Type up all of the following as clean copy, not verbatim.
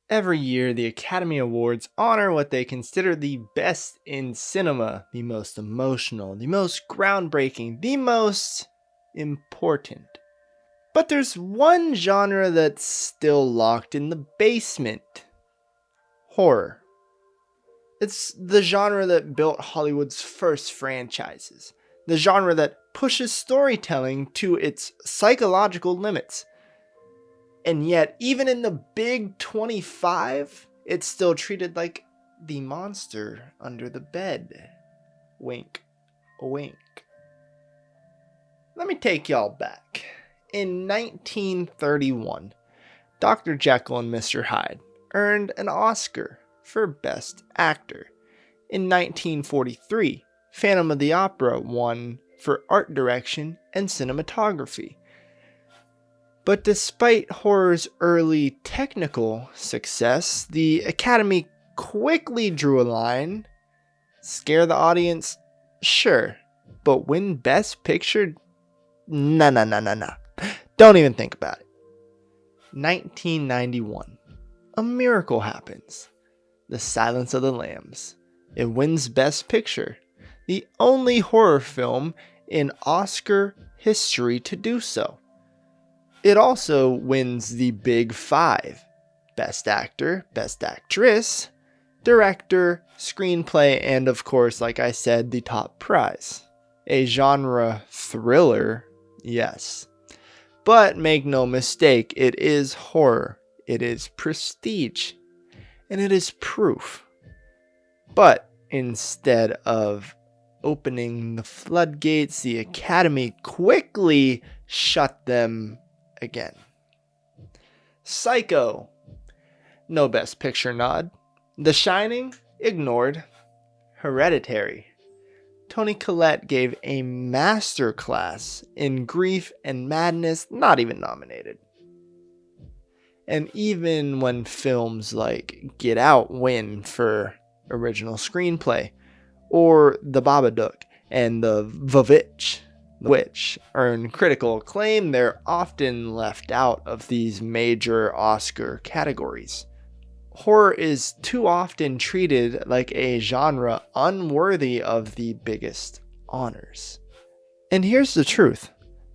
Every year, the Academy Awards honor what they consider the best in cinema, the most emotional, the most groundbreaking, the most important. But there's one genre that's still locked in the basement: horror. It's the genre that built Hollywood's first franchises, the genre that pushes storytelling to its psychological limits. And yet, even in the big 25, it's still treated like the monster under the bed. Wink, wink. Let me take y'all back. In 1931, Dr. Jekyll and Mr. Hyde earned an Oscar for Best Actor. In 1943, Phantom of the Opera won for art direction and cinematography. But despite horror's early technical success, the Academy quickly drew a line. Scare the audience? Sure. But win Best Picture? Nah. Don't even think about it. 1991. A miracle happens. The Silence of the Lambs. It wins Best Picture. The only horror film in Oscar history to do so. It also wins the Big Five: Best Actor, Best Actress, Director, Screenplay, and of course, like I said, the top prize. A genre thriller, yes. But make no mistake, it is horror, it is prestige, and it is proof. But instead of opening the floodgates, the Academy quickly shut them again. Psycho, no Best Picture nod. The Shining, ignored. Hereditary, Toni Collette gave a masterclass in grief and madness, not even nominated. And even when films like Get Out win for original screenplay, or The Babadook and The Vavitch, which earn critical acclaim, they're often left out of these major Oscar categories. Horror is too often treated like a genre unworthy of the biggest honors. And here's the truth.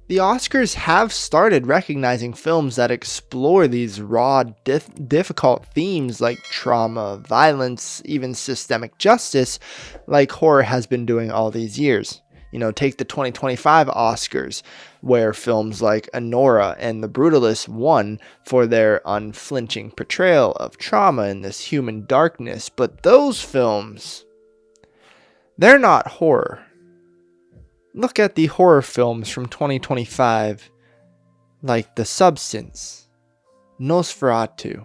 The Oscars have started recognizing films that explore these raw, difficult themes like trauma, violence, even systemic justice, like horror has been doing all these years. Take the 2025 Oscars, where films like Anora and The Brutalist won for their unflinching portrayal of trauma and this human darkness. But those films, they're not horror. Look at the horror films from 2025, like The Substance, Nosferatu,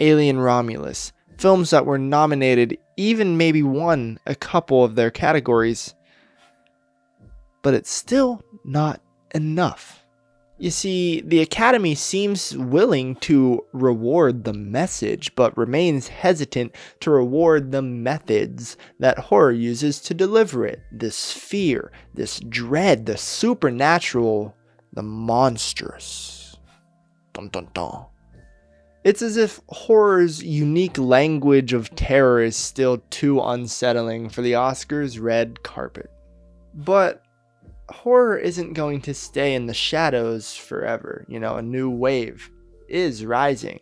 Alien Romulus, films that were nominated, even maybe won a couple of their categories. But it's still not enough. You see, the Academy seems willing to reward the message, but remains hesitant to reward the methods that horror uses to deliver it. This fear, this dread, the supernatural, the monstrous. Dun dun dun. It's as if horror's unique language of terror is still too unsettling for the Oscars' red carpet. But horror isn't going to stay in the shadows forever. A new wave is rising.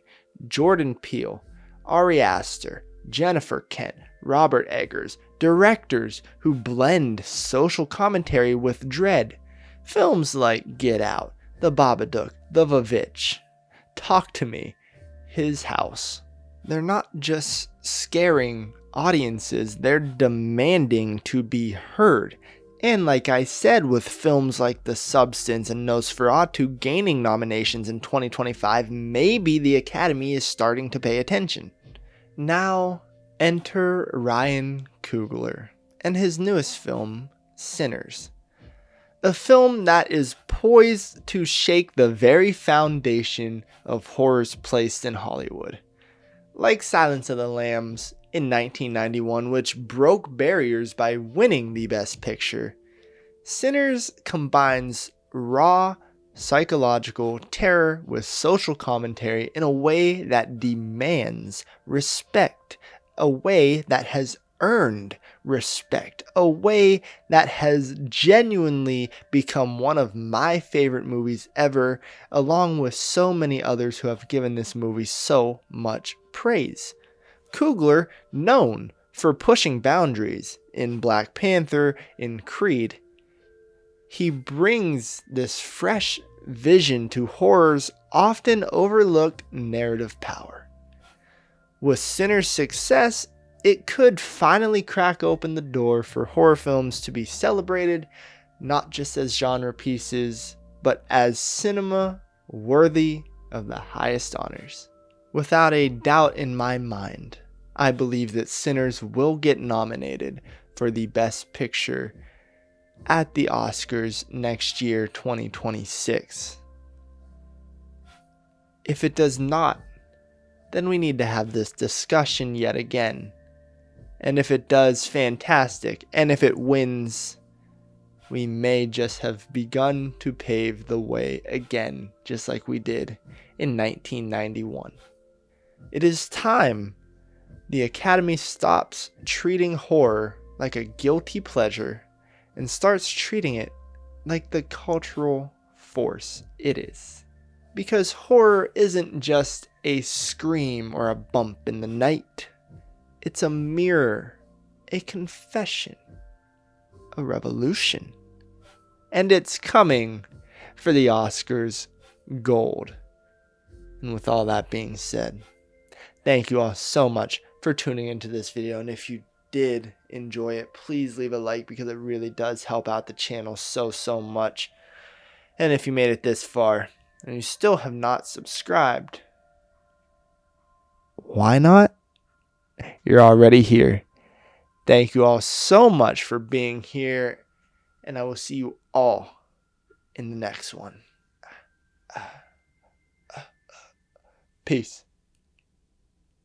Jordan Peele, Ari Aster, Jennifer Kent, Robert Eggers, directors who blend social commentary with dread. Films like Get Out, The Babadook, The Vavitch, Talk to Me, His House. They're not just scaring audiences, they're demanding to be heard. And like I said, with films like The Substance and Nosferatu gaining nominations in 2025, maybe the Academy is starting to pay attention. Now, enter Ryan Coogler and his newest film, Sinners. A film that is poised to shake the very foundation of horror's place in Hollywood. Like Silence of the Lambs in 1991, which broke barriers by winning the Best Picture, Sinners combines raw, psychological terror with social commentary in a way that demands respect, a way that has earned respect, a way that has genuinely become one of my favorite movies ever, along with so many others who have given this movie so much praise. Coogler, known for pushing boundaries in Black Panther, in Creed, he brings this fresh vision to horror's often overlooked narrative power. With Sinner's success, it could finally crack open the door for horror films to be celebrated, not just as genre pieces, but as cinema worthy of the highest honors. Without a doubt in my mind, I believe that Sinners will get nominated for the Best Picture at the Oscars next year, 2026. If it does not, then we need to have this discussion yet again. And if it does, fantastic. And if it wins, we may just have begun to pave the way again, just like we did in 1991. It is time the Academy stops treating horror like a guilty pleasure and starts treating it like the cultural force it is. Because horror isn't just a scream or a bump in the night. It's a mirror, a confession, a revolution. And it's coming for the Oscars gold. And with all that being said, thank you all so much for tuning into this video. And if you did enjoy it, please leave a like because it really does help out the channel so much. And if you made it this far and you still have not subscribed, why not? You're already here. Thank you all so much for being here, and I will see you all in the next one. Peace.